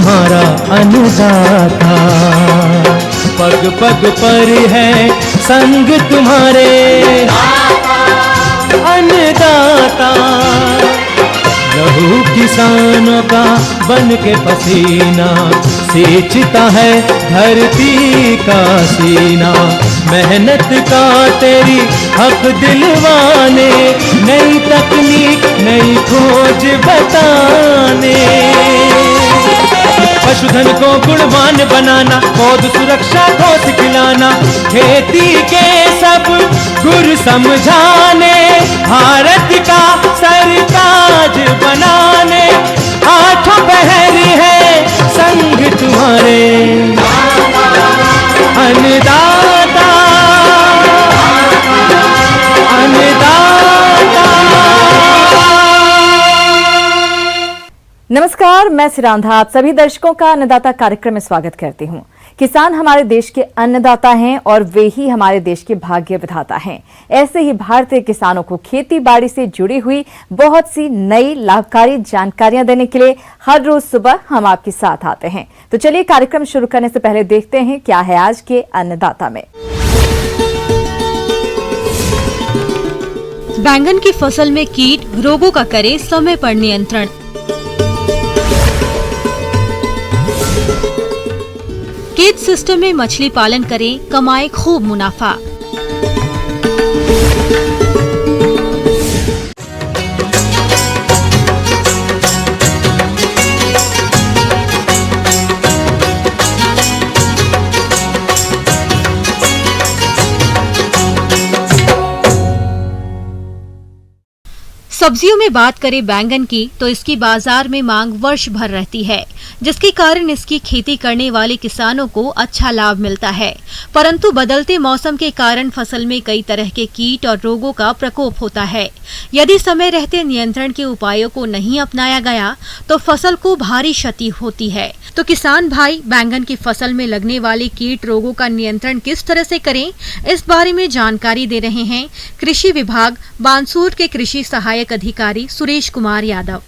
तुम्हारा अन्नदाता, पग पग पर है संग तुम्हारे अन्नदाता। लहू किसानों का बन के पसीना सींचता है धरती का सीना। मेहनत का तेरी हक दिलवाने, नई तकनीक नई खोज बताने। पशुधन को गुणवान बनाना, पौध सुरक्षा को सिखलाना, खेती के सब गुर समझाने, भारत का सरताज बनाने। आठों पहर है संग तुम्हारे अन्नदाता, अन्नदाता। नमस्कार, मैं सिरांधा आप सभी दर्शकों का अन्नदाता कार्यक्रम में स्वागत करती हूं। किसान हमारे देश के अन्नदाता हैं और वे ही हमारे देश के भाग्य विधाता हैं। ऐसे ही भारतीय किसानों को खेती बाड़ी से जुड़ी हुई बहुत सी नई लाभकारी जानकारियां देने के लिए हर रोज सुबह हम आपके साथ आते हैं। तो चलिए कार्यक्रम शुरू करने से पहले देखते हैं क्या है आज के अन्नदाता में। बैंगन की फसल में कीट रोगों का करे समय पर नियंत्रण। केज सिस्टम में मछली पालन करें, कमाए खूब मुनाफा। सब्जियों में बात करें बैंगन की तो इसकी बाजार में मांग वर्ष भर रहती है, जिसके कारण इसकी खेती करने वाले किसानों को अच्छा लाभ मिलता है। परंतु बदलते मौसम के कारण फसल में कई तरह के कीट और रोगों का प्रकोप होता है। यदि समय रहते नियंत्रण के उपायों को नहीं अपनाया गया तो फसल को भारी क्षति होती है। तो किसान भाई बैंगन की फसल में लगने वाले कीट रोगों का नियंत्रण किस तरह से करें, इस बारे में जानकारी दे रहे हैं कृषि विभाग बानसूर के कृषि सहायक अधिकारी सुरेश कुमार यादव।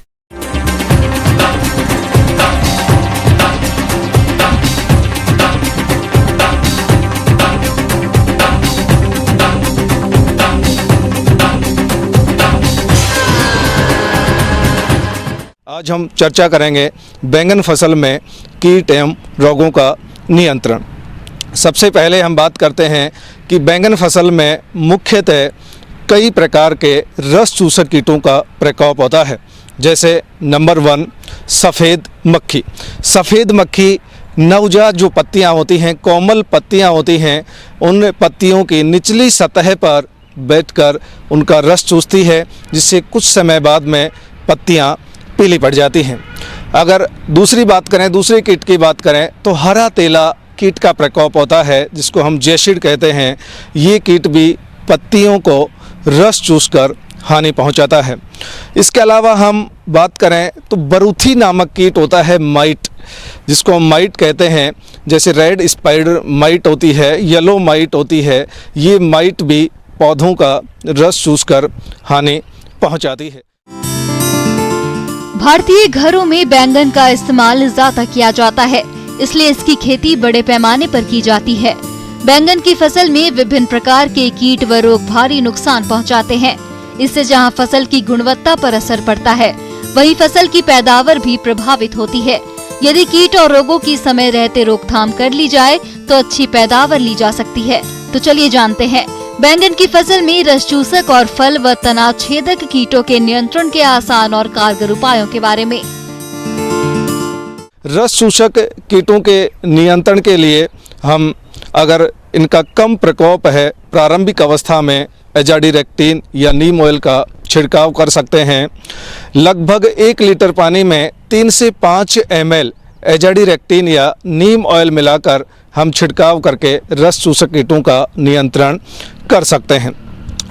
आज हम चर्चा करेंगे बैंगन फसल में कीट एवं रोगों का नियंत्रण। सबसे पहले हम बात करते हैं कि बैंगन फसल में मुख्यतः कई प्रकार के रस चूसक कीटों का प्रकोप होता है। जैसे नंबर 1 सफ़ेद मक्खी। सफ़ेद मक्खी नवजात जो पत्तियां होती हैं, कोमल पत्तियां होती हैं, उन पत्तियों की निचली सतह पर बैठकर उनका रस चूसती है, जिससे कुछ समय बाद में पत्तियां पीली पड़ जाती हैं। अगर दूसरी बात करें, दूसरे कीट की बात करें तो हरा तेला कीट का प्रकोप होता है, जिसको हम जैसिड कहते हैं। ये कीट भी पत्तियों को रस चूसकर हानि पहुंचाता है। इसके अलावा हम बात करें तो बरूथी नामक कीट होता है, माइट, जिसको हम माइट कहते हैं। जैसे रेड स्पाइडर माइट होती है, येलो माइट होती है, ये माइट भी पौधों का रस चूसकर हानि पहुंचाती है। भारतीय घरों में बैंगन का इस्तेमाल ज्यादा किया जाता है, इसलिए इसकी खेती बड़े पैमाने पर की जाती है। बैंगन की फसल में विभिन्न प्रकार के कीट व रोग भारी नुकसान पहुंचाते हैं। इससे जहां फसल की गुणवत्ता पर असर पड़ता है, वहीं फसल की पैदावार भी प्रभावित होती है। यदि कीट और रोगों की समय रहते रोकथाम कर ली जाए तो अच्छी पैदावार ली जा सकती है। तो चलिए जानते हैं बैंगन की फसल में रस चूसक और फल व तना छेदक कीटों के नियंत्रण के आसान और कारगर उपायों के बारे में। रस चूसक कीटों के नियंत्रण के लिए हम अगर इनका कम प्रकोप है, प्रारंभिक अवस्था में एजाडिरेक्टिन या नीम ऑयल का छिड़काव कर सकते हैं। लगभग 1 लीटर पानी में 3 से 5 ml एजाडिरेक्टिन या नीम ऑयल मिलाकर हम छिड़काव करके रस चूसक कीटों का नियंत्रण कर सकते हैं।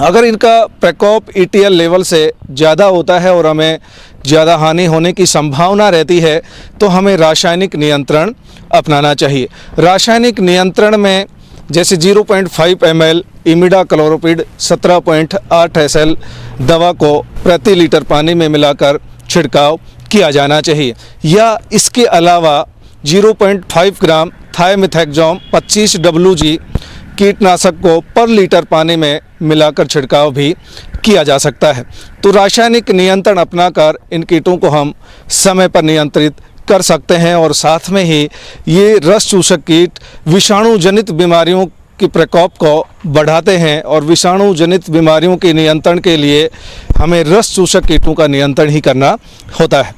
अगर इनका प्रकोप ETL लेवल से ज़्यादा होता है और हमें ज़्यादा हानि होने की संभावना रहती है तो हमें रासायनिक नियंत्रण अपनाना चाहिए। रासायनिक नियंत्रण में जैसे 0.5 ml इमिडाक्लोप्रिड 17.8 SL दवा को प्रति लीटर पानी में मिलाकर छिड़काव किया जाना चाहिए। या इसके अलावा 0.5 ग्राम थायमिथैक्सोम 25 WG कीटनाशक को पर लीटर पानी में मिलाकर छिड़काव भी किया जा सकता है। तो रासायनिक नियंत्रण अपनाकर इन कीटों को हम समय पर नियंत्रित कर सकते हैं और साथ में ही ये रस चूसक कीट विषाणु जनित बीमारियों के प्रकोप को बढ़ाते हैं और विषाणु जनित बीमारियों के नियंत्रण के लिए हमें रस चूसक कीटों का नियंत्रण ही करना होता है।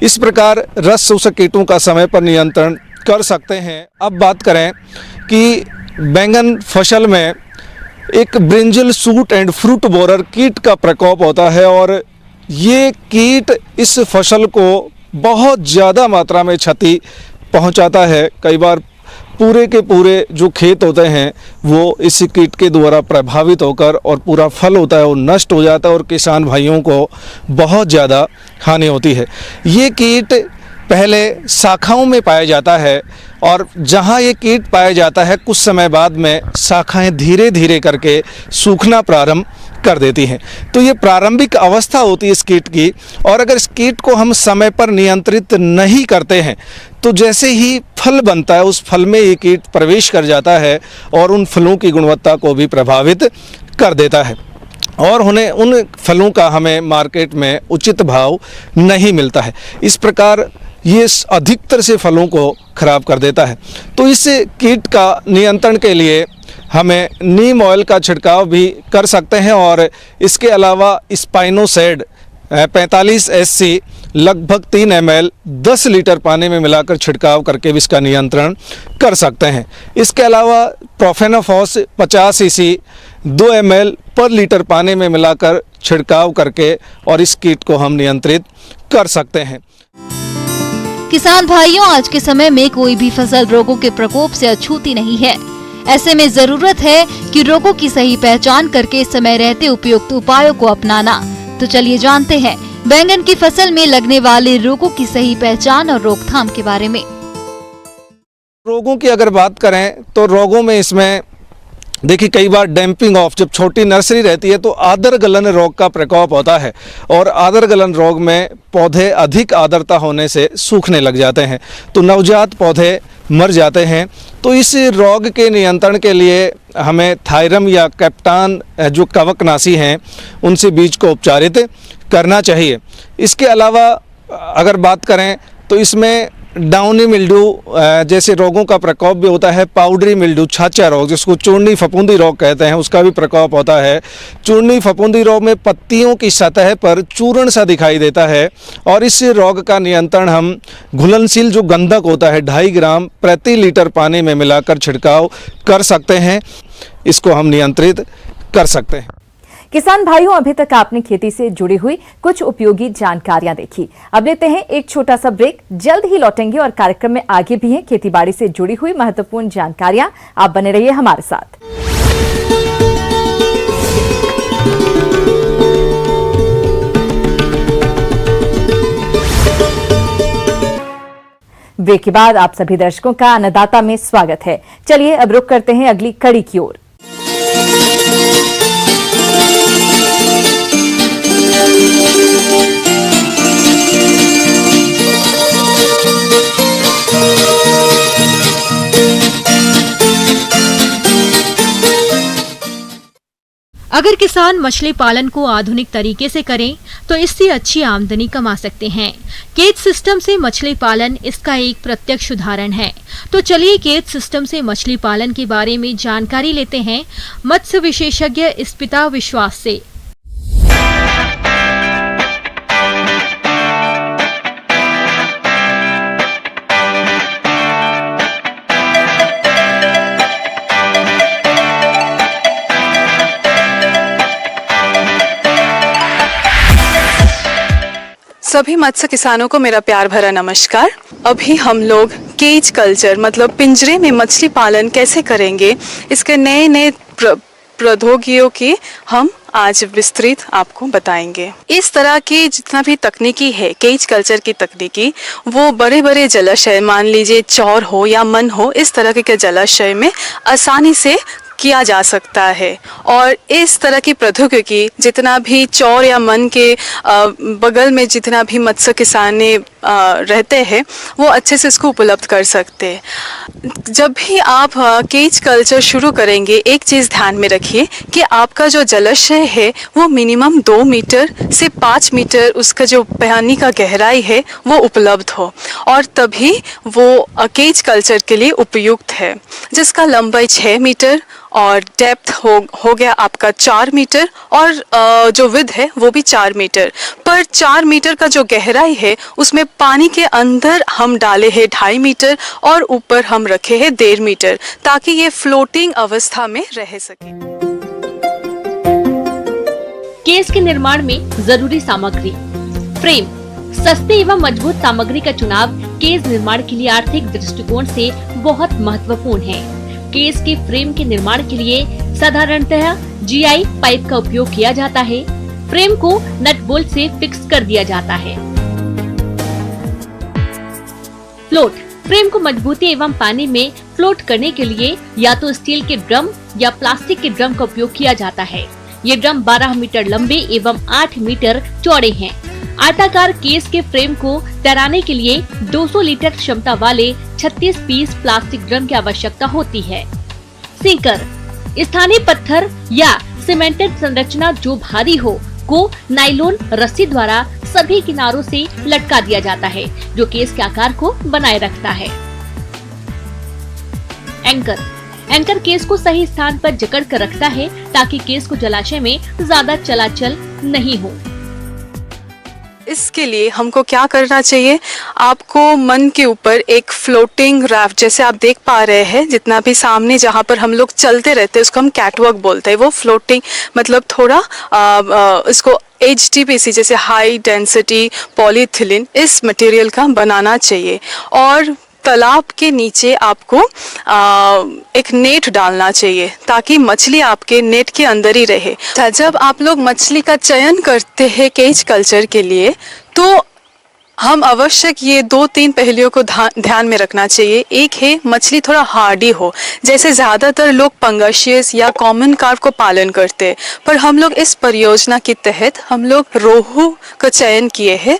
इस प्रकार रस चूसक कीटों का समय पर नियंत्रण कर सकते हैं। अब बात करें कि बैंगन फसल में एक brinjal suit and fruit borer कीट का प्रकोप होता है और ये कीट इस फसल को बहुत ज़्यादा मात्रा में क्षति पहुंचाता है। कई बार पूरे के पूरे जो खेत होते हैं वो इस कीट के द्वारा प्रभावित होकर और पूरा फल होता है वो नष्ट हो जाता है और किसान भाइयों को बहुत ज़्यादा हानि होती है। ये कीट पहले शाखाओं में पाया जाता है और जहाँ ये कीट पाया जाता है कुछ समय बाद में शाखाएं धीरे धीरे करके सूखना प्रारंभ कर देती हैं। तो ये प्रारंभिक अवस्था होती है इस कीट की और अगर इस कीट को हम समय पर नियंत्रित नहीं करते हैं तो जैसे ही फल बनता है उस फल में ये कीट प्रवेश कर जाता है और उन फलों की गुणवत्ता को भी प्रभावित कर देता है और उन्हें उन फलों का हमें मार्केट में उचित भाव नहीं मिलता है। इस प्रकार ये अधिकतर से फलों को खराब कर देता है। तो इस कीट का नियंत्रण के लिए हमें नीम ऑयल का छिड़काव भी कर सकते हैं और इसके अलावा स्पाइनोसेड 45 SC लगभग 3 ml 10 लीटर पानी में मिलाकर छिड़काव करके भी इसका नियंत्रण कर सकते हैं। इसके अलावा प्रोफेनाफॉस 50 cc 2 ml पर लीटर पानी में मिलाकर छिड़काव करके और इस कीट को हम नियंत्रित कर सकते हैं। किसान भाइयों, आज के समय में कोई भी फसल रोगों के प्रकोप से अछूती नहीं है। ऐसे में जरूरत है कि रोगों की सही पहचान करके समय रहते उपयुक्त उपायों को अपनाना। तो चलिए जानते हैं बैंगन की फसल में लगने वाले रोगों की सही पहचान और रोकथाम के बारे में। रोगों की अगर बात करें तो रोगों में इसमें देखिए कई बार डैम्पिंग ऑफ, जब छोटी नर्सरी रहती है तो आदर गलन रोग का प्रकोप होता है और आदर गलन रोग में पौधे अधिक आर्द्रता होने से सूखने लग जाते हैं तो नवजात पौधे मर जाते हैं। तो इस रोग के नियंत्रण के लिए हमें थायरम या कैप्टान जो कवकनाशी हैं उनसे बीज को उपचारित करना चाहिए। इसके अलावा अगर बात करें तो इसमें डाउनी मिल्ड्यू जैसे रोगों का प्रकोप भी होता है। पाउडरी मिल्ड्यू, छाछा रोग जिसको चूर्णी फफूंदी रोग कहते हैं, उसका भी प्रकोप होता है। चूर्णी फफूंदी रोग में पत्तियों की सतह पर चूर्ण सा दिखाई देता है और इस रोग का नियंत्रण हम घुलनशील जो गंधक होता है 2.5 ग्राम प्रति लीटर पानी में मिलाकर छिड़काव कर सकते हैं। इसको हम नियंत्रित कर सकते हैं। किसान भाइयों, अभी तक आपने खेती से जुड़ी हुई कुछ उपयोगी जानकारियां देखी। अब लेते हैं एक छोटा सा ब्रेक, जल्द ही लौटेंगे और कार्यक्रम में आगे भी हैं खेतीबाड़ी से जुड़ी हुई महत्वपूर्ण जानकारियां। आप बने रहिए हमारे साथ। ब्रेक के बाद आप सभी दर्शकों का अन्नदाता में स्वागत है। चलिए अब रुक करते हैं अगली कड़ी की ओर। अगर किसान मछली पालन को आधुनिक तरीके से करें तो इससे अच्छी आमदनी कमा सकते हैं। केज सिस्टम से मछली पालन इसका एक प्रत्यक्ष उदाहरण है। तो चलिए केज सिस्टम से मछली पालन के बारे में जानकारी लेते हैं मत्स्य विशेषज्ञ स्पिता विश्वास से। सभी मत्स्य किसानों को मेरा प्यार भरा नमस्कार। अभी हम लोग केज कल्चर मतलब पिंजरे में मछली पालन कैसे करेंगे, इसके नए नए प्रौद्योगिकियों की हम आज विस्तृत आपको बताएंगे। इस तरह की जितना भी तकनीकी है केज कल्चर की तकनीकी, वो बड़े बड़े जलाशय, मान लीजिए चौर हो या मन हो, इस तरह के जलाशय में आसानी से किया जा सकता है। और इस तरह की प्रौद्योगिकी जितना भी चौर या मन के बगल में जितना भी मत्स्य किसान ने रहते हैं वो अच्छे से इसको उपलब्ध कर सकते हैं। जब भी आप केज कल्चर शुरू करेंगे, एक चीज़ ध्यान में रखिए कि आपका जो जलाशय है वो मिनिमम 2 मीटर से 5 मीटर उसका जो पानी का गहराई है वो उपलब्ध हो, और तभी वो केज कल्चर के लिए उपयुक्त है, जिसका लंबाई 6 मीटर और डेप्थ हो गया आपका 4 मीटर, और जो विड्थ है वो भी 4 मीटर। पर 4 मीटर का जो गहराई है उसमें पानी के अंदर हम डाले हैं 2.5 मीटर और ऊपर हम रखे हैं 1.5 मीटर, ताकि ये फ्लोटिंग अवस्था में रह सके। केज के निर्माण में जरूरी सामग्री। फ्रेम। सस्ते एवं मजबूत सामग्री का चुनाव केज निर्माण के लिए आर्थिक दृष्टिकोण से बहुत महत्वपूर्ण है। केज के फ्रेम के निर्माण के लिए साधारणतः GI पाइप का उपयोग किया जाता है। फ्रेम को नट बोल्ट से फिक्स कर दिया जाता है। फ्लोट। फ्रेम को मजबूती एवं पानी में फ्लोट करने के लिए या तो स्टील के ड्रम या प्लास्टिक के ड्रम का उपयोग किया जाता है। ये ड्रम 12 मीटर लंबे एवं 8 मीटर चौड़े हैं। आयताकार केस के फ्रेम को तैराने के लिए 200 लीटर क्षमता वाले 36 पीस प्लास्टिक ड्रम की आवश्यकता होती है। सिंकर। स्थानीय पत्थर या सीमेंटेड संरचना जो भारी हो को नाइलोन रस्सी द्वारा सभी किनारों से लटका दिया जाता है, जो केस के आकार को बनाए रखता है। एंकर। एंकर केस को सही स्थान पर जकड़ कर रखता है ताकि केस को जलाशय में ज्यादा चलाचल नहीं हो। इसके लिए हमको क्या करना चाहिए, आपको मन के ऊपर एक फ्लोटिंग राफ्ट, जैसे आप देख पा रहे हैं, जितना भी सामने जहाँ पर हम लोग चलते रहते हैं उसको हम कैटवॉक बोलते हैं, वो फ्लोटिंग मतलब थोड़ा इसको HDPC जैसे हाई डेंसिटी पॉलीथिलीन इस मटेरियल का बनाना चाहिए। और तालाब के नीचे आपको एक नेट डालना चाहिए ताकि मछली आपके नेट के अंदर ही रहे। जब आप लोग मछली का चयन करते हैं केज कल्चर के लिए, तो हम आवश्यक ये 2-3 पहलुओं को ध्यान में रखना चाहिए। एक है मछली थोड़ा हार्डी हो, जैसे ज़्यादातर लोग पंगाशियस या कॉमन कार्प को पालन करते हैं, पर हम लोग इस परियोजना के तहत हम लोग रोहू का चयन किए हैं।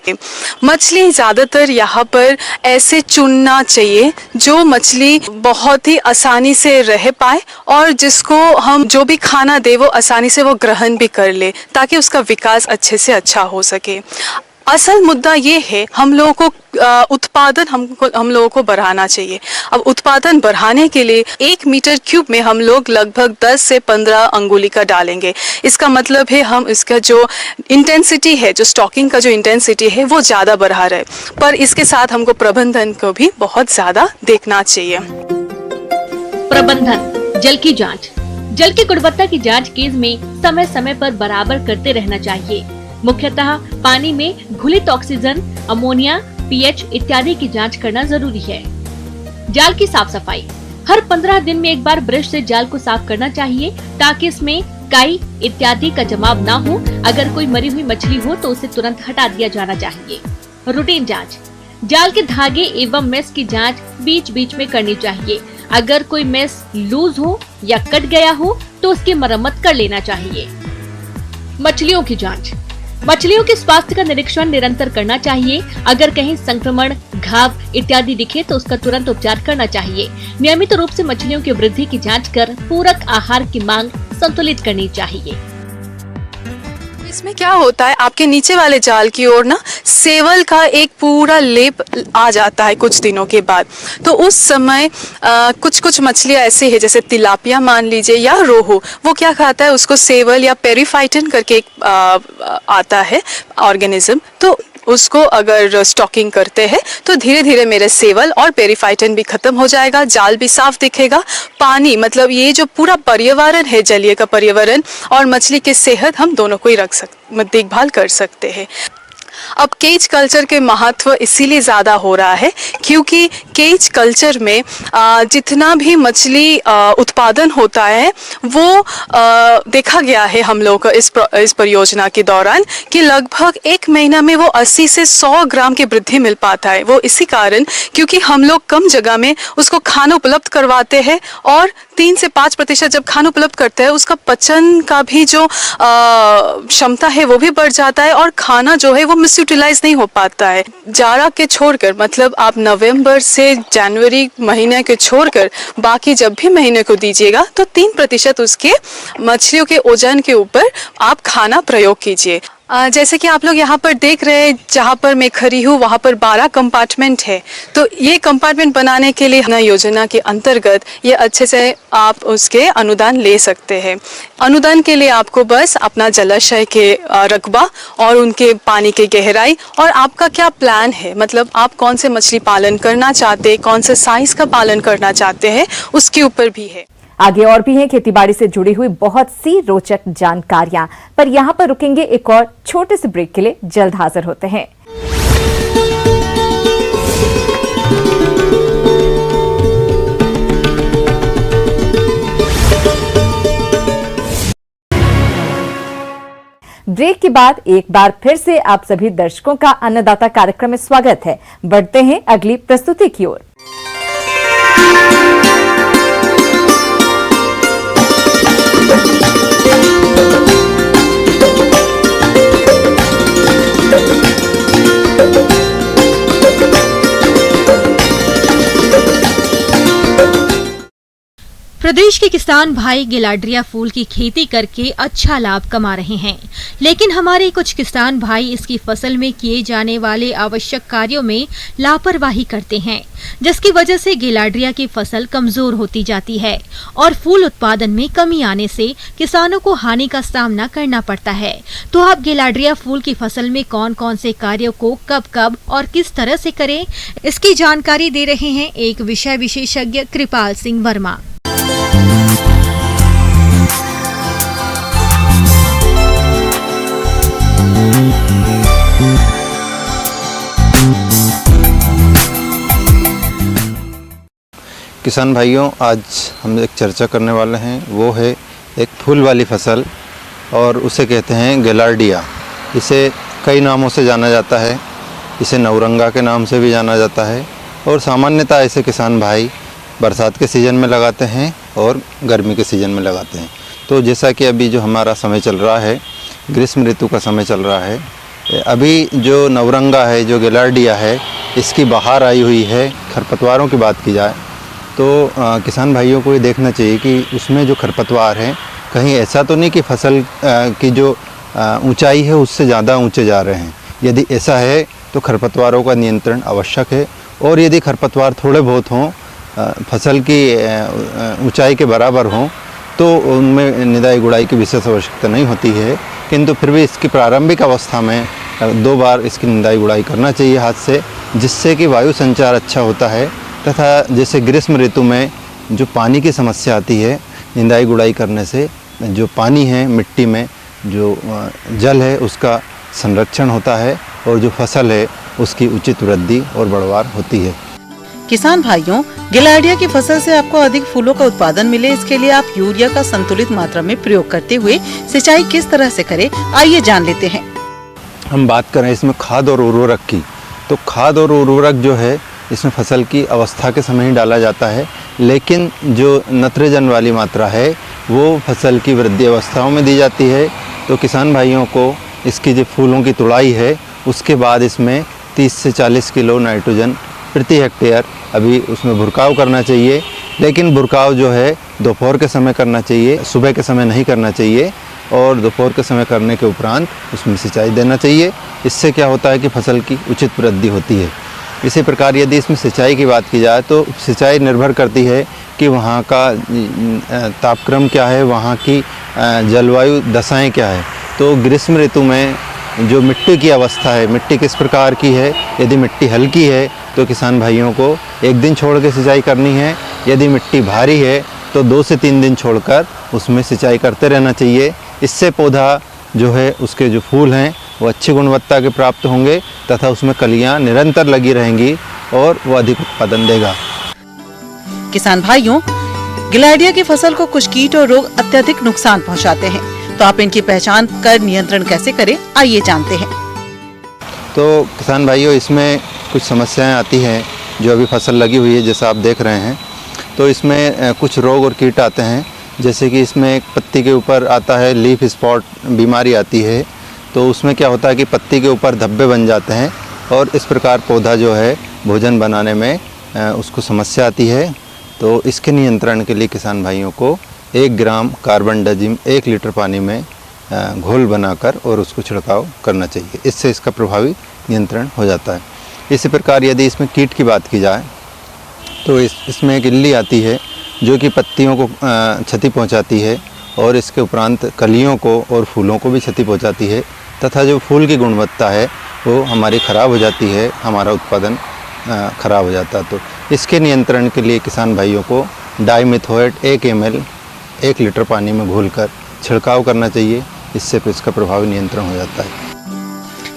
मछली ज़्यादातर यहाँ पर ऐसे चुनना चाहिए जो मछली बहुत ही आसानी से रह पाए और जिसको हम जो भी खाना दे वो आसानी से वो ग्रहण भी कर ले, ताकि उसका विकास अच्छे से अच्छा हो सके। असल मुद्दा ये है, हम लोगों को उत्पादन हम लोगों को बढ़ाना चाहिए। अब उत्पादन बढ़ाने के लिए 1 मीटर क्यूब में हम लोग लगभग 10 से 15 अंगुली का डालेंगे। इसका मतलब है हम इसका जो इंटेंसिटी है, जो स्टॉकिंग का जो इंटेंसिटी है वो ज़्यादा बढ़ा रहे, पर इसके साथ हमको प्रबंधन को भी बहुत ज़्यादा देखना चाहिए। प्रबंधन। जल की जाँच। जल की गुणवत्ता की जाँच केज में समय समय पर बराबर करते रहना चाहिए। मुख्यतः पानी में घुलित ऑक्सीजन, अमोनिया, pH इत्यादि की जांच करना जरूरी है। जाल की साफ सफाई। हर 15 दिन में एक बार ब्रश से जाल को साफ करना चाहिए ताकि इसमें काई इत्यादि का जमाव ना हो। अगर कोई मरी हुई मछली हो तो उसे तुरंत हटा दिया जाना चाहिए। रूटीन जांच। जाल के धागे एवं मेस की जांच बीच बीच में करनी चाहिए। अगर कोई मेस लूज हो या कट गया हो तो उसकी मरम्मत कर लेना चाहिए। मछलियों की जांच। मछलियों के स्वास्थ्य का निरीक्षण निरंतर करना चाहिए। अगर कहीं संक्रमण, घाव इत्यादि दिखे तो उसका तुरंत उपचार करना चाहिए। नियमित रूप से मछलियों की वृद्धि की जांच कर पूरक आहार की मांग संतुलित करनी चाहिए। इसमें क्या होता है, आपके नीचे वाले जाल की ओर ना सेवल का एक पूरा लेप आ जाता है कुछ दिनों के बाद। तो उस समय कुछ कुछ मछलियाँ ऐसे है, जैसे तिलापिया मान लीजिए या रोहू, वो क्या खाता है, उसको सेवल या पेरीफाइटन करके एक आता है ऑर्गेनिज्म, तो उसको अगर स्टॉकिंग करते हैं तो धीरे धीरे मेरे सेवल और पेरीफाइटन भी खत्म हो जाएगा, जाल भी साफ दिखेगा। पानी मतलब ये जो पूरा पर्यावरण है, जलीय का पर्यावरण और मछली की सेहत, हम दोनों को ही देखभाल कर सकते हैं। अब केज कल्चर के महत्व इसीलिए ज़्यादा हो रहा है क्योंकि केज कल्चर में जितना भी मछली उत्पादन होता है वो देखा गया है हम लोग को इस परियोजना के दौरान कि लगभग 1 महीना में वो 80 से 100 ग्राम की वृद्धि मिल पाता है। वो इसी कारण क्योंकि हम लोग कम जगह में उसको खाना उपलब्ध करवाते हैं और 3 से 5% जब खाना उपलब्ध करते हैं उसका पचन का भी जो क्षमता है वो भी बढ़ जाता है और खाना जो है वो मिसयूटिलाइज नहीं हो पाता है। जाड़ा के छोड़कर मतलब आप नवंबर से जनवरी महीने के छोड़कर बाकी जब भी महीने को दीजिएगा तो 3% उसके मछलियों के ओजन के ऊपर आप खाना प्रयोग कीजिए। जैसे कि आप लोग यहाँ पर देख रहे हैं, जहाँ पर मैं खड़ी हूँ वहाँ पर 12 कंपार्टमेंट है। तो ये कंपार्टमेंट बनाने के लिए ना योजना के अंतर्गत ये अच्छे से आप उसके अनुदान ले सकते हैं। अनुदान के लिए आपको बस अपना जलाशय के रकबा और उनके पानी की गहराई और आपका क्या प्लान है, मतलब आप कौन से मछली पालन करना चाहते हैं, कौन से साइज का पालन करना चाहते हैं, उसके ऊपर भी है। आगे और भी हैं खेतीबाड़ी से जुड़ी हुई बहुत सी रोचक जानकारियां, पर यहां पर रुकेंगे एक और छोटे से ब्रेक के लिए। जल्द हाजिर होते हैं। ब्रेक के बाद एक बार फिर से आप सभी दर्शकों का अन्नदाता कार्यक्रम में स्वागत है। बढ़ते हैं अगली प्रस्तुति की ओर। प्रदेश के किसान भाई गिलाड्रिया फूल की खेती करके अच्छा लाभ कमा रहे हैं, लेकिन हमारे कुछ किसान भाई इसकी फसल में किए जाने वाले आवश्यक कार्यों में लापरवाही करते हैं, जिसकी वजह से गिलाड्रिया की फसल कमजोर होती जाती है और फूल उत्पादन में कमी आने से किसानों को हानि का सामना करना पड़ता है। तो आप गिलाड्रिया फूल की फसल में कौन कौन से कार्यों को कब कब और किस तरह से करें, इसकी जानकारी दे रहे हैं एक विषय विशेषज्ञ कृपाल सिंह वर्मा। किसान भाइयों, आज हम एक चर्चा करने वाले हैं, वो है एक फूल वाली फसल और उसे कहते हैं गिलार्डिया। इसे कई नामों से जाना जाता है, इसे नवरंगा के नाम से भी जाना जाता है और सामान्यतः ऐसे किसान भाई बरसात के सीज़न में लगाते हैं और गर्मी के सीज़न में लगाते हैं। तो जैसा कि अभी जो हमारा समय चल रहा है, ग्रीष्म ऋतु का समय चल रहा है, अभी जो नवरंगा है, जो गिलार्डिया है, इसकी बहार आई हुई है। खरपतवारों की बात की जाए तो किसान भाइयों को ये देखना चाहिए कि उसमें जो खरपतवार हैं कहीं ऐसा तो नहीं कि फसल की जो ऊंचाई है उससे ज़्यादा ऊंचे जा रहे हैं। यदि ऐसा है तो खरपतवारों का नियंत्रण आवश्यक है और यदि खरपतवार थोड़े बहुत हों, फसल की ऊंचाई के बराबर हों, तो उनमें निदाई गुड़ाई की विशेष आवश्यकता नहीं होती है। किंतु फिर भी इसकी प्रारंभिक अवस्था में 2 बार इसकी निदाई गुड़ाई करना चाहिए हाथ से, जिससे कि वायु संचार अच्छा होता है। तथा जैसे ग्रीष्म ऋतु में जो पानी की समस्या आती है, निदाई गुड़ाई करने से जो पानी है, मिट्टी में जो जल है, उसका संरक्षण होता है और जो फसल है उसकी उचित वृद्धि और बढ़वार होती है। किसान भाइयों, गिलार्डिया की फसल से आपको अधिक फूलों का उत्पादन मिले, इसके लिए आप यूरिया का संतुलित मात्रा में प्रयोग करते हुए सिंचाई किस तरह से करें, आइए जान लेते हैं। हम बात करें इसमें खाद और उर्वरक की, तो खाद और उर्वरक जो है इसमें फसल की अवस्था के समय ही डाला जाता है, लेकिन जो नत्रजन वाली मात्रा है वो फसल की वृद्धि अवस्थाओं में दी जाती है। तो किसान भाइयों को इसकी जो फूलों की तुड़ाई है उसके बाद इसमें 30 से 40 किलो नाइट्रोजन प्रति हेक्टेयर अभी उसमें भुरकाव करना चाहिए। लेकिन भुरकाव जो है दोपहर के समय करना चाहिए, सुबह के समय नहीं करना चाहिए और दोपहर के समय करने के उपरांत उसमें सिंचाई देना चाहिए। इससे क्या होता है कि फसल की उचित वृद्धि होती है। इसी प्रकार यदि इसमें सिंचाई की बात की जाए तो सिंचाई निर्भर करती है कि वहाँ का तापक्रम क्या है, वहाँ की जलवायु दशाएं क्या है। तो ग्रीष्म ऋतु में जो मिट्टी की अवस्था है, मिट्टी किस प्रकार की है, यदि मिट्टी हल्की है तो किसान भाइयों को 1 दिन छोड़ के सिंचाई करनी है। यदि मिट्टी भारी है तो 2 से 3 दिन छोड़कर उसमें सिंचाई करते रहना चाहिए। इससे पौधा जो है, उसके जो फूल हैं वो अच्छी गुणवत्ता के प्राप्त होंगे तथा उसमें कलियां निरंतर लगी रहेंगी और वो अधिक उत्पादन देगा। किसान भाइयों, गिलार्डिया की फसल को कुछ कीट और रोग अत्यधिक नुकसान पहुंचाते हैं, तो आप इनकी पहचान कर नियंत्रण कैसे करें, आइए जानते हैं। तो किसान भाइयों, इसमें कुछ समस्याएं आती हैं जो अभी फसल लगी हुई है, जैसा आप देख रहे हैं। तो इसमें कुछ रोग और कीट आते हैं, जैसे कि इसमें एक पत्ती के ऊपर आता है लीफ स्पॉट बीमारी आती है। तो उसमें क्या होता है कि पत्ती के ऊपर धब्बे बन जाते हैं और इस प्रकार पौधा जो है भोजन बनाने में उसको समस्या आती है। तो इसके नियंत्रण के लिए किसान भाइयों को 1 ग्राम कार्बनडाजिम 1 लीटर पानी में घोल बनाकर और उसको छिड़काव करना चाहिए। इससे इसका प्रभावी नियंत्रण हो जाता है। इसी प्रकार यदि इसमें कीट की बात की जाए तो इसमें एक इल्ली आती है जो कि पत्तियों को क्षति पहुंचाती है और इसके उपरांत कलियों को और फूलों को भी क्षति पहुंचाती है तथा जो फूल की गुणवत्ता है वो हमारी ख़राब हो जाती है, हमारा उत्पादन ख़राब हो जाता है। तो इसके नियंत्रण के लिए किसान भाइयों को डाइमिथोएट 1 ml 1 लीटर पानी में घोलकर छिड़काव करना चाहिए। इससे इसका प्रभावी नियंत्रण हो जाता है।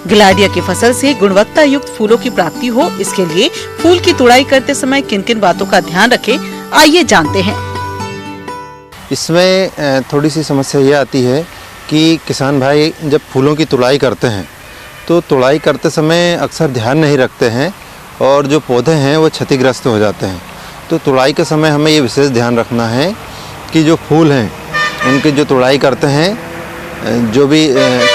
गिलाडिया की फसल से गुणवत्ता युक्त फूलों की प्राप्ति हो, इसके लिए फूल की तुड़ाई करते समय किन किन बातों का ध्यान रखें, आइए जानते हैं। इसमें थोड़ी सी समस्या ये आती है कि किसान भाई जब फूलों की तुड़ाई करते हैं तो तुड़ाई करते समय अक्सर ध्यान नहीं रखते हैं और जो पौधे हैं वो क्षतिग्रस्त हो जाते हैं। तो तुड़ाई के समय हमें ये विशेष ध्यान रखना है कि जो फूल हैं उनकी जो तुड़ाई करते हैं, जो भी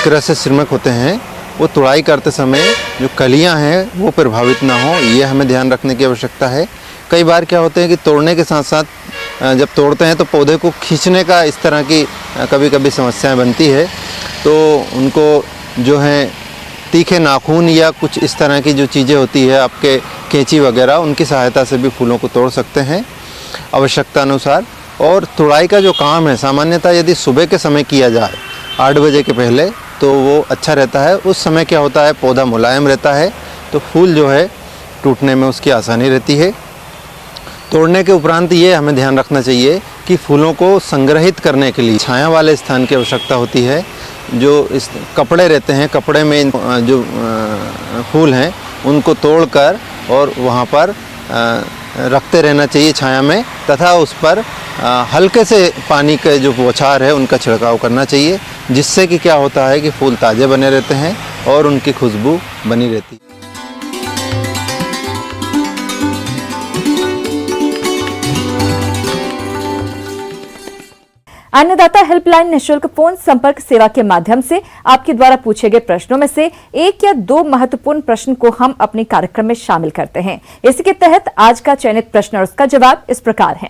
कृषि श्रमिक होते हैं वो तुड़ाई करते समय जो कलियां हैं वो प्रभावित ना हो, ये हमें ध्यान रखने की आवश्यकता है। कई बार क्या होते हैं कि तोड़ने के साथ साथ जब तोड़ते हैं तो पौधे को खींचने का इस तरह की कभी कभी समस्याएं बनती है। तो उनको जो है तीखे नाखून या कुछ इस तरह की जो चीज़ें होती है आपके कैंची वगैरह, उनकी सहायता से भी फूलों को तोड़ सकते हैं आवश्यकता अनुसार। और तुड़ाई का जो काम है सामान्यतः यदि सुबह के समय किया जाए 8 बजे के पहले तो वो अच्छा रहता है। उस समय क्या होता है पौधा मुलायम रहता है तो फूल जो है टूटने में उसकी आसानी रहती है। तोड़ने के उपरांत ये हमें ध्यान रखना चाहिए कि फूलों को संग्रहित करने के लिए छाया वाले स्थान की आवश्यकता होती है। जो इस कपड़े रहते हैं, कपड़े में जो फूल हैं उनको तोड़कर और वहाँ पर रखते रहना चाहिए छाया में, तथा उस पर हल्के से पानी के जो बौछार है उनका छिड़काव करना चाहिए, जिससे कि क्या होता है कि फूल ताज़े बने रहते हैं और उनकी खुशबू बनी रहती है। अन्नदाता हेल्पलाइन निःशुल्क फोन संपर्क सेवा के माध्यम से आपके द्वारा पूछे गए प्रश्नों में से 1 या 2 महत्वपूर्ण प्रश्न को हम अपने कार्यक्रम में शामिल करते हैं। इसी के तहत आज का चयनित प्रश्न और उसका जवाब इस प्रकार है।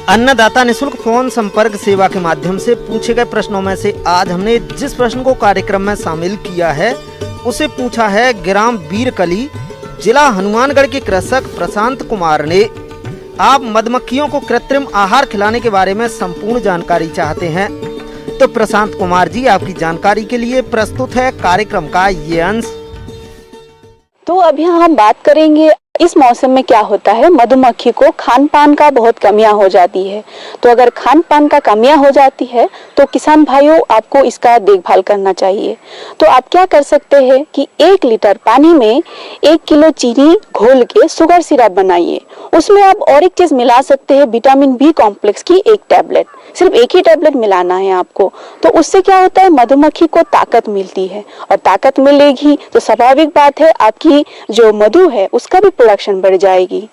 अन्नदाता निःशुल्क फोन संपर्क सेवा के माध्यम से पूछे गए प्रश्नों में से आज हमने जिस प्रश्न को कार्यक्रम में शामिल किया है उसे पूछा है ग्राम बीरकली, जिला हनुमानगढ़ के कृषक प्रशांत कुमार ने। आप मधुमक्खियों को कृत्रिम आहार खिलाने के बारे में संपूर्ण जानकारी चाहते हैं तो प्रशांत कुमार जी आपकी जानकारी के लिए प्रस्तुत है कार्यक्रम का ये अंश। तो अभी हम बात करेंगे इस मौसम में क्या होता है, मधुमक्खी को खान पान का बहुत कमियां हो जाती है। तो अगर खान पान का कमियां हो जाती है तो किसान भाइयों आपको इसका देखभाल करना चाहिए। तो आप क्या कर सकते हैं कि 1 लीटर पानी में 1 किलो चीनी घोल के शुगर सिरप बनाइए। उसमें आप और एक चीज मिला सकते हैं, विटामिन बी कॉम्प्लेक्स की 1 टैबलेट, सिर्फ 1 ही टैबलेट मिलाना है आपको। तो उससे क्या होता है मधुमक्खी को ताकत मिलती है और ताकत मिलेगी तो स्वाभाविक बात है आपकी जो मधु है उसका भी प्रोडक्शन बढ़ जाएगी।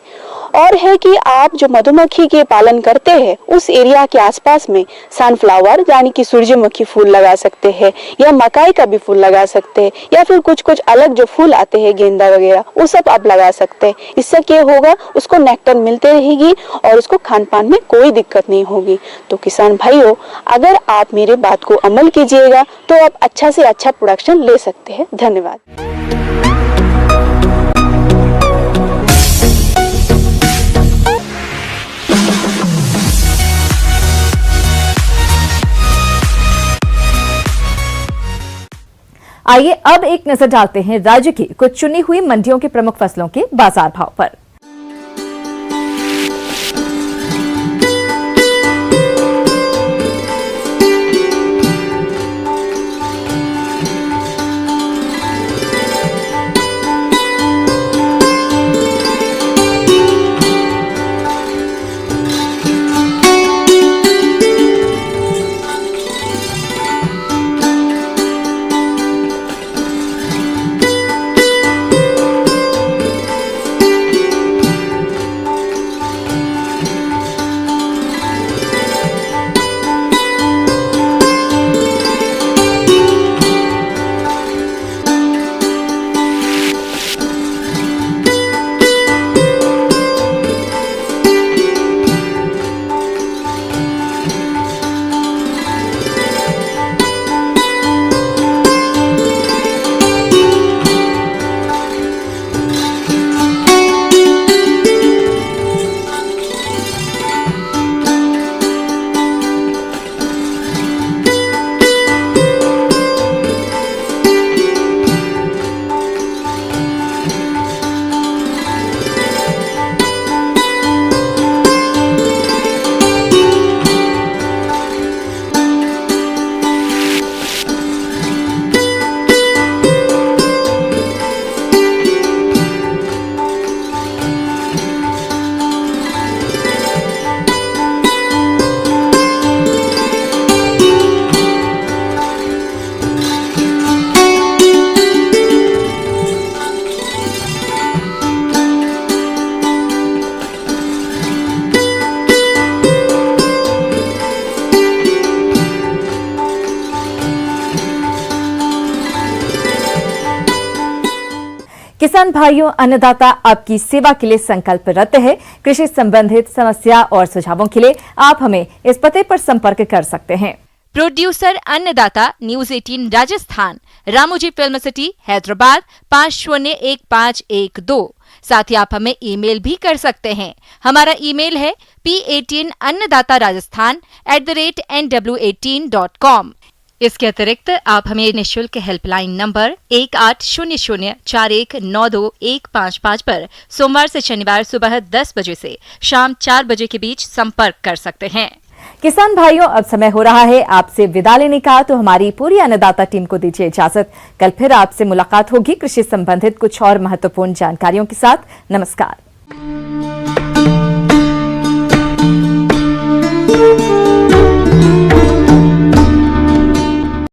और है कि आप जो मधुमक्खी के पालन करते हैं उस एरिया के आसपास में सनफ्लावर यानी कि सूरजमुखी फूल लगा सकते हैं या मकाई का भी फूल लगा सकते हैं या फिर कुछ कुछ अलग जो फूल आते हैं गेंदा वगैरह वो सब आप लगा सकते हैं। इससे क्या होगा उसको नेक्टर मिलते रहेगी और उसको खान पान में कोई दिक्कत नहीं होगी। तो किसान भाइयों अगर आप मेरे बात को अमल कीजिएगा तो आप अच्छा से अच्छा प्रोडक्शन ले सकते हैं। धन्यवाद। आइए अब एक नजर डालते हैं राज्य की कुछ चुनी हुई मंडियों के प्रमुख फसलों के बाजार भाव पर। किसान भाइयों, अन्नदाता आपकी सेवा के लिए संकल्परत है। कृषि संबंधित समस्या और सुझावों के लिए आप हमें इस पते पर संपर्क कर सकते हैं। प्रोड्यूसर अन्नदाता, news 18 Rajasthan, Ramoji film city, Hyderabad 501512। साथ ही आप हमें ईमेल भी कर सकते हैं। हमारा ईमेल है p18अन्नदाता-राजस्थान@nw18.com। इसके अतिरिक्त आप हमें निःशुल्क हेल्पलाइन नंबर 18004192-155 पर सोमवार से शनिवार सुबह 10 बजे से शाम 4 बजे के बीच संपर्क कर सकते हैं। किसान भाइयों, अब समय हो रहा है आपसे विदा लेने का, तो हमारी पूरी अन्नदाता टीम को दीजिए इजाजत। कल फिर आपसे मुलाकात होगी कृषि संबंधित कुछ और महत्वपूर्ण जानकारियों के साथ। नमस्कार।